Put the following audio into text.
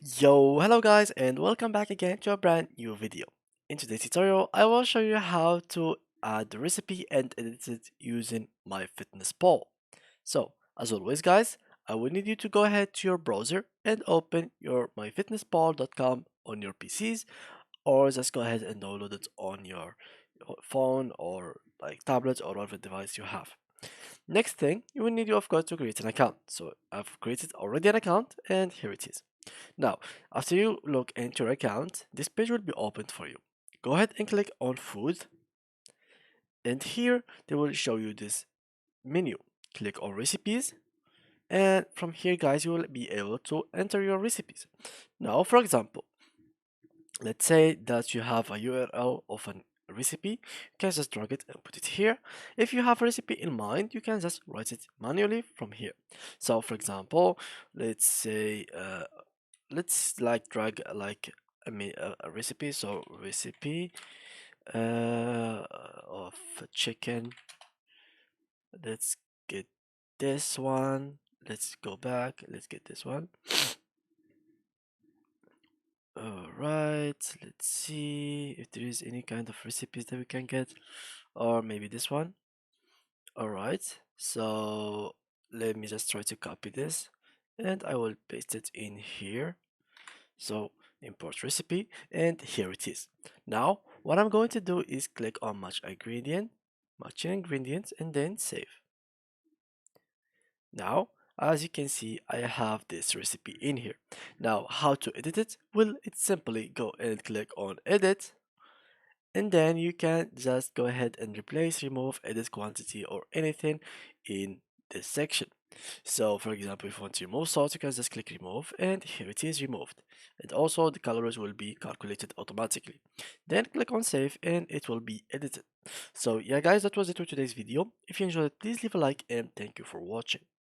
Yo, hello guys, and welcome back again to a brand new video. In today's tutorial, I will show you how to add the recipe and edit it using Myfitnesspal. So, as always guys, I will need you to go ahead to your browser and open your myfitnesspal.com on your PCs, or just go ahead and download it on your phone or like tablet or whatever device you have. Next thing, you will need of course to create an account. So I've created already an account and here it is. Now, after you log into your account, this page will be opened for you. Go ahead and click on food, and here they will show you this menu. Click on recipes, and from here, guys, you will be able to enter your recipes. Now, for example, let's say that you have a URL of a recipe, you can just drag it and put it here. If you have a recipe in mind, you can just write it manually from here. So, for example, let's say let's like drag like a recipe. So recipe of chicken. Let's get this one. Let's go back. Let's get this one. All right. Let's see if there is any kind of recipes that we can get, or maybe this one. All right. So let me just try to copy this, and I will paste it in here. So import recipe, and here it is. Now what I'm going to do is click on matching ingredients, and then save. Now as you can see, I have this recipe in here. Now how to edit it? Well, it's simply go and click on edit, and then you can just go ahead and replace, remove, edit quantity or anything in this section. So for example, if you want to remove salt, you can just click remove, and here it is removed, and also the calories will be calculated automatically. Then click on save and it will be edited. So yeah guys, that was it for today's video. If you enjoyed it, please leave a like and thank you for watching.